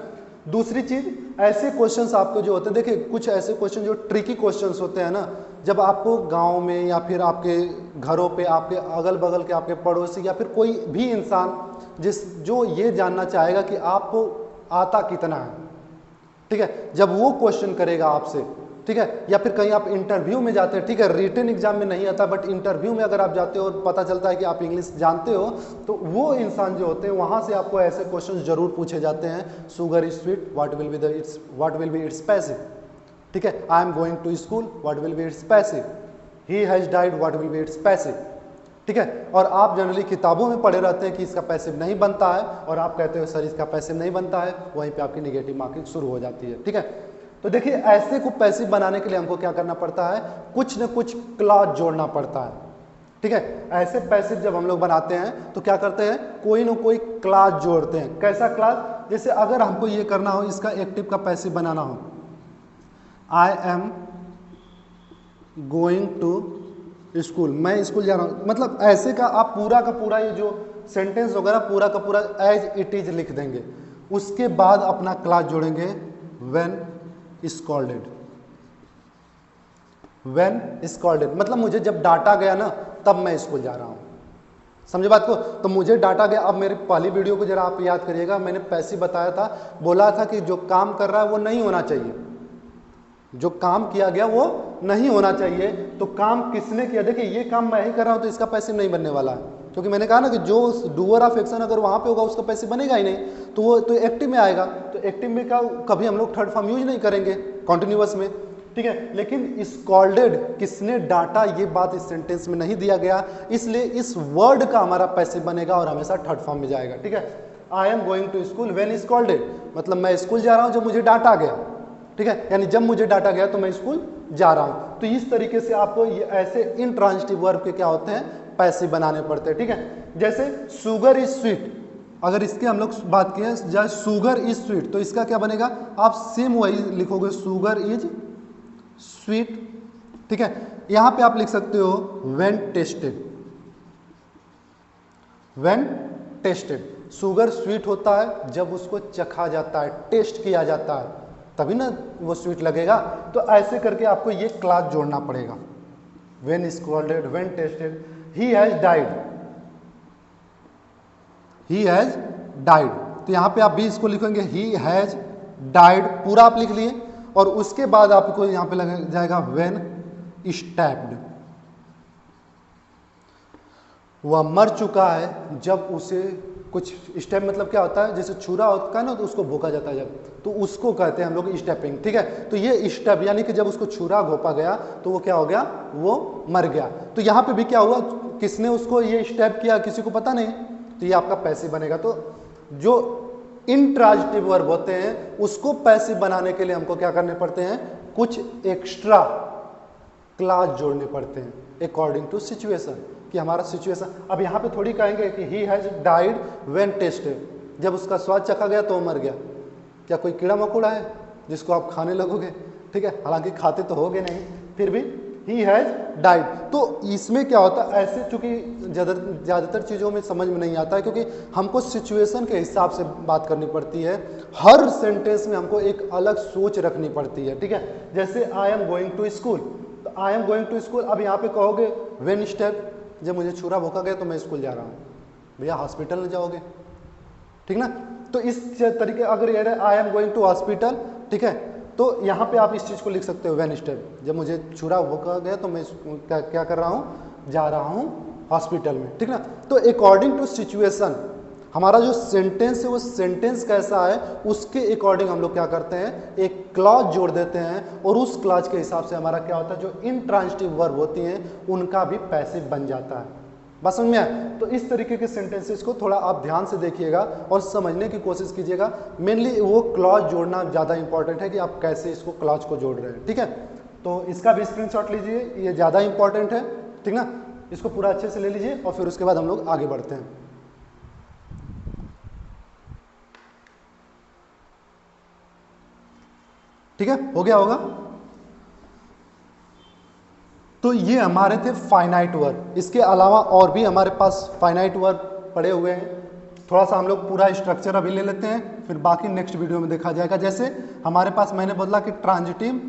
दूसरी चीज़, ऐसे क्वेश्चंस आपको जो होते हैं, देखिए कुछ ऐसे क्वेश्चन जो ट्रिकी क्वेश्चंस होते हैं ना, जब आपको गांव में या फिर आपके घरों पे आपके अगल बगल के आपके पड़ोसी या फिर कोई भी इंसान जो ये जानना चाहेगा कि आपको आता कितना है, ठीक है, जब वो क्वेश्चन करेगा आपसे, ठीक है, या फिर कहीं आप इंटरव्यू में जाते हैं, ठीक है, रिटन एग्जाम में नहीं आता, बट इंटरव्यू में अगर आप जाते हो और पता चलता है कि आप इंग्लिश जानते हो, तो वो इंसान जो होते हैं वहाँ से आपको ऐसे क्वेश्चन जरूर पूछे जाते हैं, sugar is sweet, what will be its passive, ठीक है, I am going to school, what will be its passive, he has died, what will be its passive, ठीक है। और आप जनरली किताबों में पढ़े रहते हैं कि इसका पैसिव नहीं बनता है, और आप कहते हो सर इसका पैसिव नहीं बनता है, वहीं पे आपकी नेगेटिव मार्किंग शुरू हो जाती है, ठीक है। तो देखिए ऐसे को पैसिव बनाने के लिए हमको क्या करना पड़ता है, कुछ न कुछ क्लॉज जोड़ना पड़ता है, ठीक है। ऐसे पैसिव जब हम लोग बनाते हैं तो क्या करते हैं, कोई न कोई क्लॉज जोड़ते हैं। कैसा क्लॉज, जैसे अगर हमको ये करना हो, इसका एक्टिव का पैसिव बनाना हो, I am going to school, मैं स्कूल जा रहा हूँ, मतलब ऐसे का आप पूरा का पूरा ये जो सेंटेंस होगा ना, पूरा का पूरा एज इट इज लिख देंगे, उसके बाद अपना क्लॉज जोड़ेंगे, व्हेन स्कॉल्डेड, व्हेन स्कॉल्डेड मतलब मुझे जब डांटा गया ना तब मैं स्कूल जा रहा हूं, समझे बात को। तो मुझे डांटा गया, अब मेरी पहली वीडियो को जरा आप याद करिएगा, मैंने पैसिव बताया था, बोला था कि जो काम कर रहा है वो नहीं होना चाहिए, जो काम किया गया वो नहीं होना चाहिए, तो काम किसने किया, देखिए ये काम मैं ही कर रहा हूं तो इसका पैसिव नहीं बनने वाला है, क्योंकि मैंने कहा ना कि जो डूअर ऑफ एक्शन अगर वहां पे होगा उसका पैसिव बनेगा ही नहीं, तो वो तो एक्टिव में आएगा, तो एक्टिव में का कभी हम लोग थर्ड फॉर्म यूज नहीं करेंगे कॉन्टिन्यूअस में, ठीक है। लेकिन स्कॉल्डेड किसने डांटा ये बात इस सेंटेंस में नहीं दिया गया, इसलिए इस वर्ड का हमारा पैसिव बनेगा और हमेशा थर्ड फॉर्म में जाएगा, ठीक है। I am going to school when scolded, मतलब मैं स्कूल जा रहा हूं जब मुझे डांटा गया, ठीक है, यानी जब मुझे डांटा गया तो मैं स्कूल जा रहा हूं। तो इस तरीके से आपको ये ऐसे इंट्रांजिटिव वर्ब के क्या होते हैं, पैसिव बनाने पड़ते हैं, ठीक है। जैसे शुगर इज स्वीट, अगर इसके हम लोग बात किए जैसे शुगर इज स्वीट, तो इसका क्या बनेगा, आप सेम वही लिखोगे, शुगर इज स्वीट, ठीक है। यहां पे आप लिख सकते हो when tested, when tested, sugar sweet होता है जब उसको चखा जाता है, टेस्ट किया जाता है, तभी ना वो स्वीट लगेगा। तो ऐसे करके आपको ये क्लॉज जोड़ना पड़ेगा। When scolded, when tested, he has died, he has died. तो यहाँ पे आप भी इसको लिखेंगे ही हैज डाइड, पूरा आप लिख लिए। और उसके बाद आपको यहाँ पे लग जाएगा व्हेन स्टैब्ड, वह मर चुका है जब उसे कुछ स्टेप, मतलब क्या होता है, जैसे छुरा होता है ना तो उसको भोंका जाता है जब, तो उसको कहते हैं हम लोग स्टेपिंग। ठीक है, तो ये स्टेप यानी कि जब उसको छुरा घोपा गया तो वो क्या हो गया, वो मर गया। तो यहाँ पे भी क्या हुआ, किसने उसको ये स्टेप किया, किसी को पता नहीं, तो ये आपका पैसिव बनेगा। तो जो इंट्रांजिटिव वर्ब होते हैं उसको पैसिव बनाने के लिए हमको क्या करने पड़ते हैं, कुछ एक्स्ट्रा क्लॉज जोड़ने पड़ते हैं अकॉर्डिंग टू सिचुएशन, कि हमारा सिचुएशन। अब यहाँ पे थोड़ी कहेंगे कि ही हैज डाइड व्हेन टेस्टेड, जब उसका स्वाद चखा गया तो वो मर गया। क्या कोई कीड़ा मकोड़ा है जिसको आप खाने लगोगे? ठीक है, हालांकि खाते तो होगे नहीं, फिर भी ही हैज डाइड। तो इसमें क्या होता है, ऐसे चूंकि ज़्यादातर चीज़ों में समझ में नहीं आता है, क्योंकि हमको सिचुएशन के हिसाब से बात करनी पड़ती है। हर सेंटेंस में हमको एक अलग सोच रखनी पड़ती है। ठीक है, जैसे I am going to school, तो I am going to school, अब यहाँ पे कहोगे व्हेन स्टेप, जब मुझे छुरा भोंका गया तो मैं स्कूल जा रहा हूँ। भैया हॉस्पिटल में जाओगे, ठीक ना। तो इस तरीके, अगर ये रहे I am going to hospital, ठीक है, तो यहाँ पे आप इस चीज़ को लिख सकते हो व्हेन स्टेप, जब मुझे छुरा भोंका गया तो मैं क्या कर रहा हूँ, जा रहा हूँ हॉस्पिटल में। ठीक ना, तो अकॉर्डिंग टू सिचुएशन हमारा जो सेंटेंस है वो सेंटेंस कैसा है उसके अकॉर्डिंग हम लोग क्या करते हैं, एक क्लॉज जोड़ देते हैं, और उस क्लॉज के हिसाब से हमारा क्या होता है, जो इंट्रांजिटिव वर्ब होती हैं उनका भी पैसिव बन जाता है। बस समझ में आया? तो इस तरीके के सेंटेंसेस को थोड़ा आप ध्यान से देखिएगा और समझने की कोशिश कीजिएगा। मेनली वो क्लॉज जोड़ना ज़्यादा इंपॉर्टेंट है कि आप कैसे इसको क्लॉज को जोड़ रहे हैं। ठीक है, तो इसका भी स्क्रीनशॉट लीजिए, ये ज़्यादा इंपॉर्टेंट है। ठीक ना, इसको पूरा अच्छे से ले लीजिए और फिर उसके बाद हम लोग आगे बढ़ते हैं। ठीक है, हो गया होगा। तो ये हमारे थे फाइनाइट वर्ब। इसके अलावा और भी हमारे पास फाइनाइट वर्ब पड़े हुए हैं। थोड़ा सा हम लोग पूरा स्ट्रक्चर अभी ले लेते हैं, फिर बाकी नेक्स्ट वीडियो में देखा जाएगा। जैसे हमारे पास मैंने बोला कि ट्रांजिटिव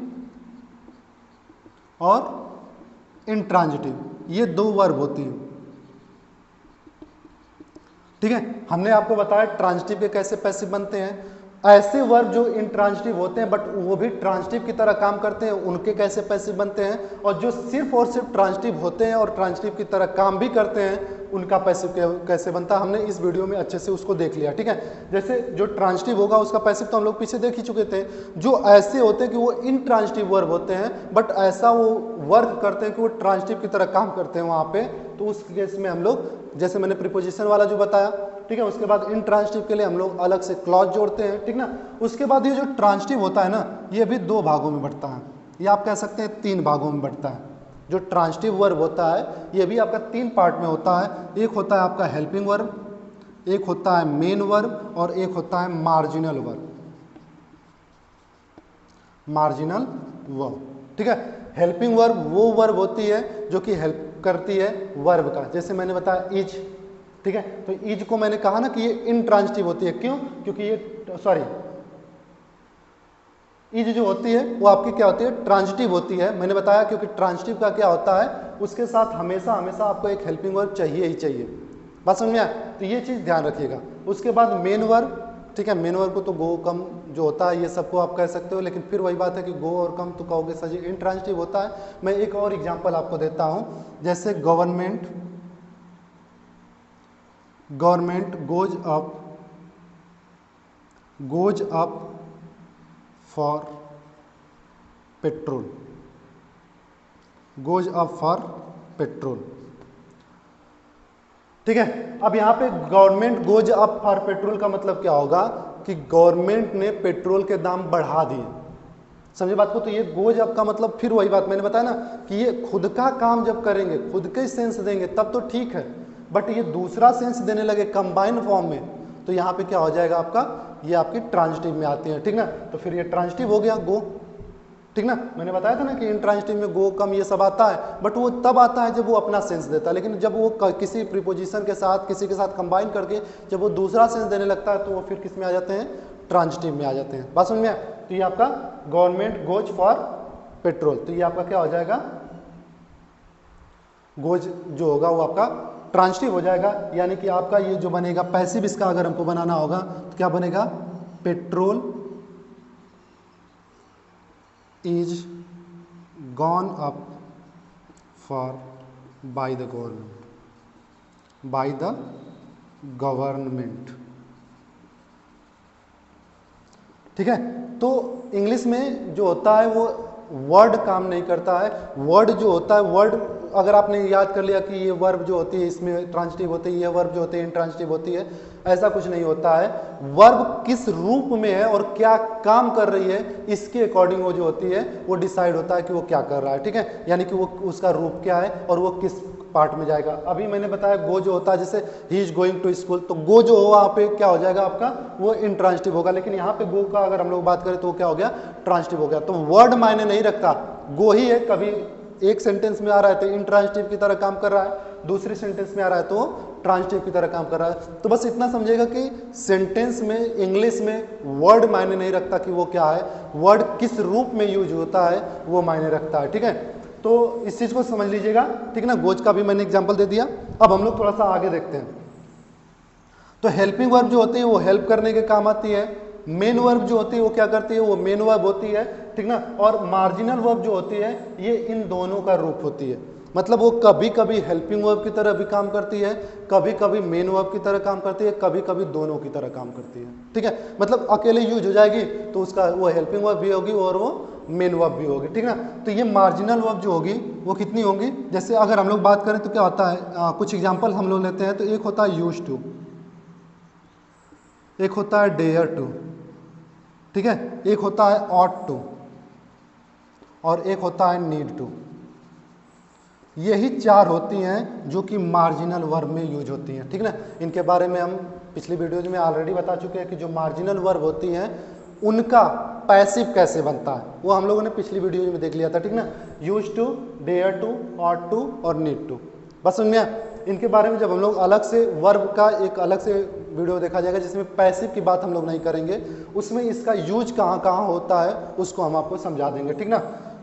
और इंट्रांजिटिव, ये दो वर्ब होती हैं। ठीक है, हमने आपको बताया ट्रांजिटिव के कैसे पैसिव बनते हैं। ऐसे वर्ब जो इंट्रांजिटिव होते हैं बट वो भी ट्रांजिटिव की तरह काम करते हैं, उनके कैसे पैसिव बनते हैं। और जो सिर्फ और सिर्फ ट्रांजिटिव होते हैं और ट्रांजिटिव की तरह काम भी करते हैं, उनका पैसिव कैसे बनता है, हमने इस वीडियो में अच्छे से उसको देख लिया। ठीक है, जैसे जो ट्रांजिटिव होगा उसका पैसिव तो हम लोग पीछे देख ही चुके थे। जो ऐसे होते हैं कि वो इंट्रांजिटिव वर्ब होते हैं बट ऐसा वो वर्क करते हैं कि वो ट्रांजिटिव की तरह काम करते हैं वहाँ पे, तो उस केस में हम लोग, जैसे मैंने प्रीपोजिशन वाला जो बताया, ठीक है, उसके बाद इंट्रांजिटिव के लिए हम लोग अलग से क्लॉज जोड़ते हैं। ठीक ना, उसके बाद ये जो ट्रांजिटिव होता है ना, ये भी दो भागों में बढ़ता है, या आप कह सकते हैं तीन भागों में बढ़ता है। जो ट्रांजिटिव वर्ब होता है ये भी आपका तीन पार्ट में होता है। एक होता है आपका हेल्पिंग वर्ब, एक होता है मेन वर्ब, और एक होता है मार्जिनल वर्ब। मार्जिनल वर्ब, ठीक है। हेल्पिंग वर्ब वो वर्ब होती है जो कि हेल्प करती है वर्ब का, जैसे मैंने बताया इज। ठीक है, तो इज को मैंने कहा ना कि ये इंट्रांजिटिव होती है। क्यों? क्योंकि ये इज जो होती है वो आपकी क्या होती है, ट्रांजिटिव होती है। मैंने बताया क्योंकि ट्रांजिटिव का क्या होता है, उसके साथ हमेशा हमेशा आपको एक हेल्पिंग वर्ब चाहिए ही चाहिए। बात समझ में आया? तो ये चीज़ ध्यान रखिएगा। उसके बाद मेन वर्ब, ठीक है, मेन वर्ब को तो गो कम जो होता है ये सबको आप कह सकते हो, लेकिन फिर वही बात है कि गो और कम तो कहोगे सजी इंट्रांजिटिव होता है। मैं एक और एग्जांपल आपको देता हूँ, जैसे government goes up for petrol, goes up for petrol. ठीक है, अब यहाँ पे government goes up for petrol का मतलब क्या होगा कि गवर्नमेंट ने पेट्रोल के दाम बढ़ा दिए। समझे बात को? तो ये गोज अप का मतलब फिर वही बात मैंने बताया ना कि ये खुद का काम जब करेंगे, खुद के सेंस देंगे तब तो ठीक है, बट ये दूसरा सेंस देने लगे कंबाइन फॉर्म में, तो यहाँ पे क्या हो जाएगा आपका, ये आपकी ट्रांजिटिव में आती है। ठीक ना, तो फिर ये ट्रांजिटिव हो गया गो। ठीक ना। मैंने बताया था ना कि इंट्रांजिटिव में गो, कम, ये सब आता है, बट वो तब आता है जब वो अपना सेंस देता है। लेकिन जब वो किसी प्रीपोजिशन के साथ, किसी के साथ कंबाइन करके जब वो दूसरा सेंस देने लगता है तो वो फिर किस में आ जाते हैं, ट्रांजिटिव में आ जाते हैं। बात समझ में आया? तो ये आपका गवर्नमेंट गोज फॉर पेट्रोल, तो ये आपका क्या हो जाएगा, गोज जो होगा वो आपका ट्रांजिटिव हो जाएगा। यानी कि आपका ये जो बनेगा पैसिव, इसका अगर हमको बनाना होगा तो क्या बनेगा, petrol is gone up for by the government. ठीक है। तो इंग्लिश में जो होता है वो वर्ड काम नहीं करता है। वर्ड जो होता है, वर्ड अगर आपने याद कर लिया कि ये वर्ब जो होती है इसमें ट्रांजिटिव होती है, ये वर्ब जो होती है इंट्रांजिटिव होती है, ऐसा कुछ नहीं होता है। वर्ब किस रूप में है और क्या काम कर रही है, इसके अकॉर्डिंग वो जो होती है वो डिसाइड होता है कि वो क्या कर रहा है। ठीक है, यानी कि वो उसका रूप क्या है और वो किस पार्ट में जाएगा। अभी मैंने बताया गो जो होता है, जैसे he is going to school, तो गो जो हो वहाँ पे क्या हो जाएगा आपका, वो इंट्रांजिटिव होगा। लेकिन यहाँ पे गो का अगर हम लोग बात करें तो वो क्या हो गया, ट्रांजिटिव हो गया। तो वर्ड मायने नहीं रखता, गो ही है। कभी एक सेंटेंस में आ रहा है तो इंट्रांजिटिव की तरह काम कर रहा है, दूसरी सेंटेंस में आ रहा है तो ट्रांजिटिव की तरह काम कर रहा है। तो बस इतना समझेगा कि सेंटेंस में, इंग्लिश में वर्ड मायने नहीं रखता कि वो क्या है, वर्ड किस रूप में यूज होता है वो मायने रखता है। ठीक है, तो इस चीज को समझ लीजिएगा। ठीक ना, गोज का भी मैंने एग्जांपल दे दिया। अब हम लोग थोड़ा सा आगे देखते हैं। तो हेल्पिंग वर्ब जो होती है वो हेल्प करने के काम आती है। मेन वर्ब जो होती है वो क्या करती है, वो मेन वर्ब होती है। ठीक ना, और मार्जिनल वर्ब जो होती है ये इन दोनों का रूप होती है। मतलब वो कभी कभी हेल्पिंग वर्ब की तरह भी काम करती है, कभी कभी मेन वर्ब की तरह काम करती है, कभी कभी दोनों की तरह काम करती है। ठीक है, मतलब अकेले यूज हो जाएगी तो उसका वो हेल्पिंग वर्ब भी होगी और वो मेन वर्ब भी होगी। ठीक ना, तो ये मार्जिनल वर्ब जो होगी वो कितनी होंगी, जैसे अगर हम लोग बात करें तो क्या होता है, कुछ एग्जाम्पल हम लोग लेते हैं। तो एक होता है यूज टू, एक होता है डेयर टू, ठीक है, एक होता है ऑट टू और एक होता है नीड टू। यही चार होती हैं जो कि मार्जिनल वर्ब में यूज होती हैं। ठीक ना, इनके बारे में हम पिछली वीडियोज में ऑलरेडी बता चुके हैं कि जो मार्जिनल वर्ब होती हैं उनका पैसिव कैसे बनता है, वो हम लोगों ने पिछली वीडियो में देख लिया था। ठीक ना, use to, dare to, ought to और नीड टू। बस समझ में, इनके बारे में जब हम लोग अलग से वर्ब का एक अलग से वीडियो देखा जाएगा जिसमें पैसिव की बात हम लोग नहीं करेंगे, उसमें इसका यूज कहाँ कहाँ होता है उसको हम आपको समझा देंगे। ठीक ना,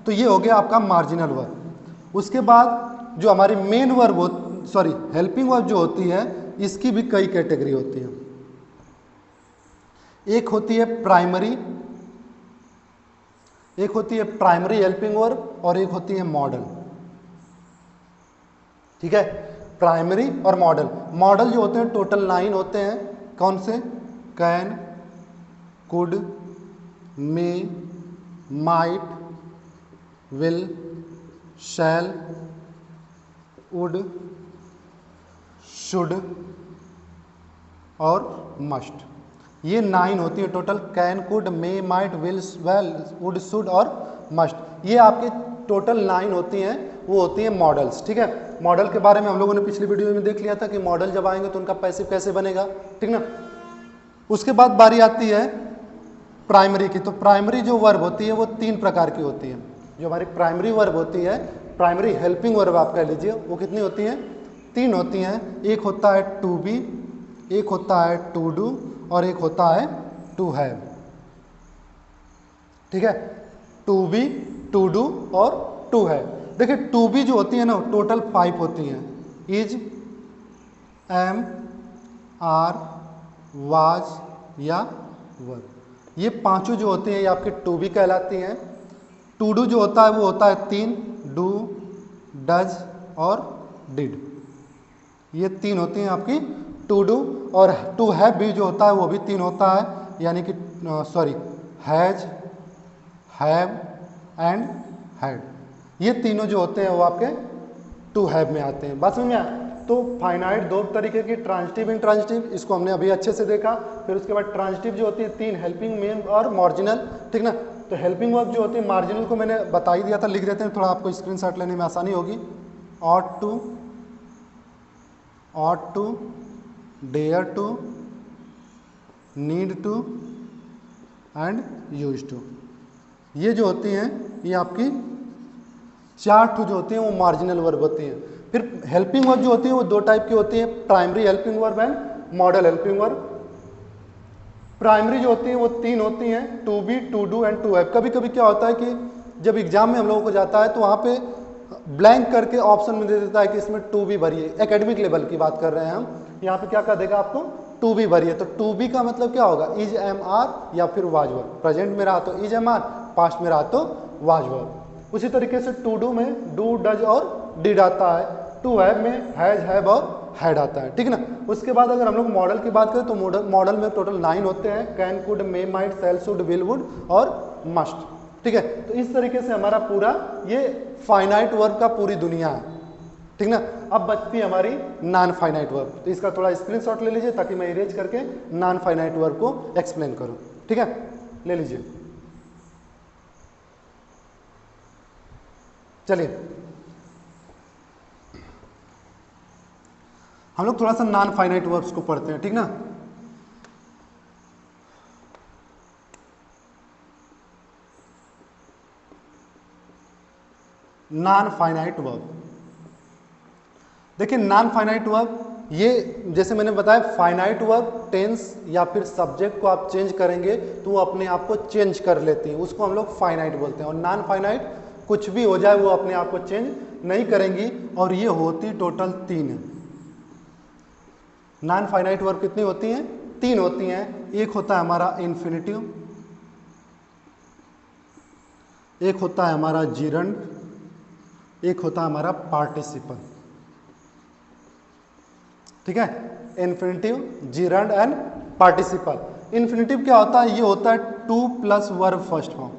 तो ये हो गया आपका मार्जिनल वर्ब। उसके बाद जो हमारी मेन वर्ब हेल्पिंग वर्ब जो होती है इसकी भी कई कैटेगरी होती है। एक होती है प्राइमरी, एक होती है प्राइमरी हेल्पिंग वर्ब और एक होती है मॉडल। ठीक है, प्राइमरी और मॉडल। मॉडल जो होते हैं टोटल 9 होते हैं। कौन से, can, could, may, might, will, shall, would, should और मस्ट। ये 9 होती है total, can, could, may, might, will, would, should और मस्ट। ये आपके टोटल 9 होती हैं, वो होती हैं मॉडल्स। ठीक है, मॉडल के बारे में हम लोगों ने पिछली वीडियो में देख लिया था कि मॉडल जब आएंगे तो उनका पैसिव कैसे बनेगा। ठीक ना, उसके बाद बारी आती है प्राइमरी की। तो प्राइमरी जो वर्ब होती है वो 3 प्रकार की होती है। जो हमारी प्राइमरी वर्ब होती है, प्राइमरी हेल्पिंग वर्ब आप कह लीजिए, वो कितनी होती हैं, 3 होती हैं। एक होता है टू बी, एक होता है टू डू और एक होता है टू हैव। ठीक है, टू बी, टू डू और टू हैव। देखिए टू बी जो होती है ना टोटल 5 होती हैं, इज, एम, आर, वाज या वर। ये पांचों जो होती हैं ये आपकी टू बी कहलाती हैं। टू डू जो होता है वो होता है 3, डू, डज और डिड। ये 3 होती हैं आपकी टू डू। और टू हैव भी जो होता है वो भी 3 होता है, यानी कि हैज, हैव एंड हैड। ये तीनों जो होते हैं वो आपके टू हैव में आते हैं। बात समझ में आया? तो फाइनाइट 2 तरीके की, ट्रांजिटिव, इंट्रांजिटिव, इसको हमने अभी अच्छे से देखा। फिर उसके बाद ट्रांजिटिव जो होती है 3, हेल्पिंग, मेन और मार्जिनल। ठीक ना, तो हेल्पिंग वर्ब जो होती है, मार्जिनल को मैंने बता ही दिया था, लिख देते हैं थोड़ा आपको स्क्रीनशॉट लेने में आसानी होगी। Ought to, dare to, need to and use to. ये जो होती हैं ये आपकी 4 ठो जो होती हैं वो मार्जिनल वर्ब होती हैं। फिर हेल्पिंग वर्ब जो होती है वो 2 टाइप की होती है, primary helping verb and modal helping verb. Primary जो होती है वो 3 होती हैं, to be, to do and to have. कभी कभी क्या होता है कि जब एग्जाम में हम लोगों को जाता है तो वहाँ पे ब्लैंक करके ऑप्शन में दे देता है कि इसमें टू बी भरिए। एकेडमिक लेवल की बात कर रहे हैं हम, यहाँ पे क्या कर देगा आपको टू बी भरिए। तो टू बी का मतलब क्या होगा, इज एम आर या फिर वाज वर्ब। प्रेजेंट में रहा तो इज एम आर, पास्ट में रहा तो वाज वर्ब। उसी तरीके से टू डू में डू, डज और डिड आता है। टू हैव में हैज, हैव और हैड आता है, ठीक है ना। उसके बाद अगर हम लोग मॉडल की बात करें तो मॉडल में टोटल 9 होते हैं, can, could, may, might, shall, should, will, would और मस्ट, ठीक है। तो इस तरीके से हमारा पूरा ये फाइनाइट वर्ब का पूरी दुनिया है, ठीक ना। अब बचती है हमारी नॉन फाइनाइट वर्ब, तो इसका थोड़ा स्क्रीनशॉट ले लीजिए ताकि मैं इरेज करके नॉन फाइनाइट वर्ब को एक्सप्लेन करूं, ठीक है। ले लीजिए, चलिए हम लोग थोड़ा सा नॉन फाइनाइट वर्ब्स को पढ़ते हैं, ठीक ना। नॉन फाइनाइट वर्ब, देखिए नॉन फाइनाइट वर्ब ये जैसे मैंने बताया, फाइनाइट वर्ब टेंस या फिर सब्जेक्ट को आप चेंज करेंगे तो वो अपने आप को चेंज कर लेती हैं, उसको हम लोग फाइनाइट बोलते हैं। और नॉन फाइनाइट कुछ भी हो जाए वो अपने आप को चेंज नहीं करेंगी। और ये होती टोटल 3 है। नॉन फाइनाइट वर्ब कितनी होती हैं, 3 होती हैं। एक होता है हमारा इन्फिनिटिव, एक होता है हमारा जीरंड, एक होता है हमारा पार्टिसिपल, ठीक है। Infinitive, gerund and participle. Infinitive क्या होता है, ये होता है two plus verb first form.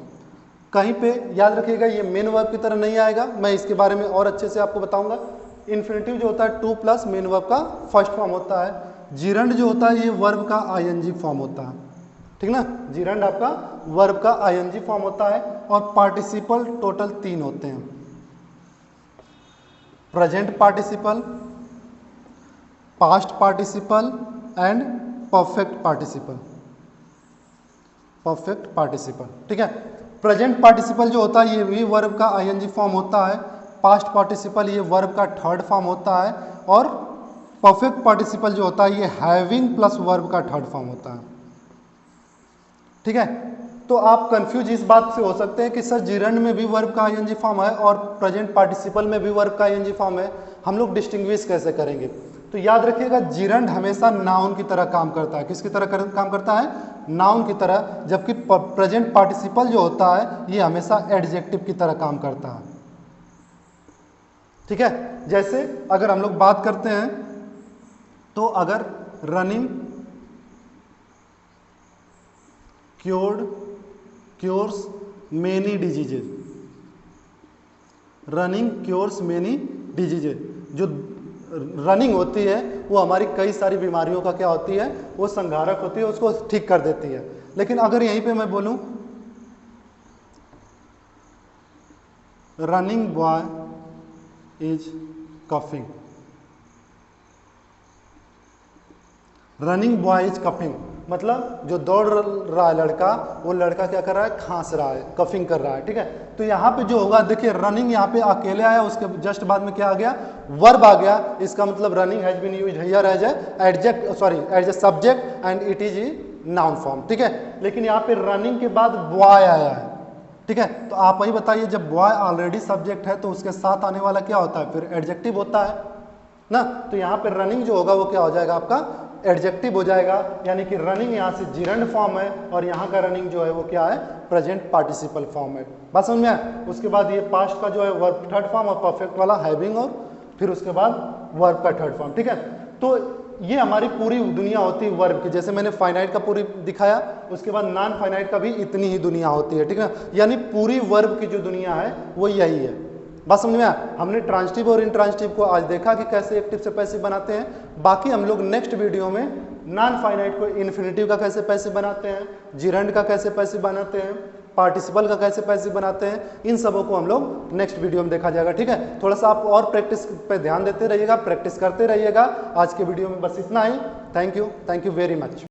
कहीं पे याद रखिएगा ये मेन वर्ब की तरह नहीं आएगा, मैं इसके बारे में और अच्छे से आपको बताऊंगा। इन्फिनिटिव जो होता है टू प्लस मेन वर्ब का फर्स्ट फॉर्म होता है। जीरंड जो होता है ये वर्ब का आईएनजी फॉर्म होता है, ठीक ना। जीरंड आपका वर्ब का आईएनजी फॉर्म होता है। और पार्टिसिपल टोटल 3 होते हैं, present participle, past participle and perfect participle. Perfect participle, ठीक है। प्रेजेंट पार्टिसिपल जो होता है ये भी वर्ब का आईएनजी फॉर्म होता है। पास्ट पार्टिसिपल ये वर्ब का थर्ड फॉर्म होता है। और परफेक्ट पार्टिसिपल जो होता है ये हैविंग प्लस वर्ब का थर्ड फॉर्म होता है, ठीक है। तो आप कंफ्यूज इस बात से हो सकते हैं कि सर जीरंड में भी वर्ब का आईएनजी फॉर्म है और प्रेजेंट पार्टिसिपल में भी वर्ब का आईएनजी फॉर्म है, हम लोग डिस्टिंग्विश कैसे करेंगे। तो याद रखिएगा जीरंड हमेशा नाउन की तरह काम करता है। किसकी तरह काम करता है, नाउन की तरह। जबकि प्रेजेंट पार्टिसिपल जो होता है ये हमेशा एडजेक्टिव की तरह काम करता है, ठीक है। जैसे अगर हम लोग बात करते हैं तो अगर running, cures many diseases, running cures many diseases, जो रनिंग होती है वो हमारी कई सारी बीमारियों का क्या होती है, वो संहारक होती है, उसको ठीक कर देती है। लेकिन अगर यहीं पे मैं बोलूं running boy is coughing, running boy is coughing, मतलब जो दौड़ रहा है लड़का, वो लड़का क्या कर रहा है, खांस रहा है, कफिंग कर रहा है, ठीक है। तो यहाँ पे जो होगा, देखिए रनिंग यहाँ पे अकेले आया, उसके जस्ट बाद में क्या आ गया, वर्ब आ गया। इसका मतलब running has been used here as as a subject and it is noun form, ठीक है। लेकिन यहाँ पे रनिंग के बाद बॉय आया है, ठीक है। तो आप वही बताइए, जब बॉय ऑलरेडी सब्जेक्ट है तो उसके साथ आने वाला क्या होता है, फिर एडजेक्टिव होता है ना। तो यहाँ पे रनिंग जो होगा वो क्या हो जाएगा, आपका एडजेक्टिव हो जाएगा। यानी कि रनिंग यहाँ से जीरंड फॉर्म है और यहाँ का रनिंग जो है वो क्या है, प्रेजेंट पार्टिसिपल फॉर्म है। बात समझ में आया। उसके बाद ये पास्ट का जो है वर्ब थर्ड फॉर्म और परफेक्ट वाला हैविंग, और फिर उसके बाद वर्ब का थर्ड फॉर्म, ठीक है। तो ये हमारी पूरी दुनिया होती है वर्ब की। जैसे मैंने फाइनाइट का पूरी दिखाया, उसके बाद नॉन फाइनाइट का भी इतनी ही दुनिया होती है, ठीक है। यानी पूरी वर्ब की जो दुनिया है वो यही है। बात समझ में आया। हमने ट्रांजिटिव और इंट्रांजिटिव को आज देखा कि कैसे एक्टिव से पैसिव बनाते हैं। बाकी हम लोग नेक्स्ट वीडियो में नॉन फाइनाइट को इन्फिनिटिव का कैसे पैसिव बनाते हैं, जीरंड का कैसे पैसिव बनाते हैं, पार्टिसिपल का कैसे पैसिव बनाते हैं, इन सबों को हम लोग नेक्स्ट वीडियो में देखा जाएगा, ठीक है। थोड़ा सा आप और प्रैक्टिस पे ध्यान देते रहिएगा, प्रैक्टिस करते रहिएगा। आज के वीडियो में बस इतना ही। Thank you very much.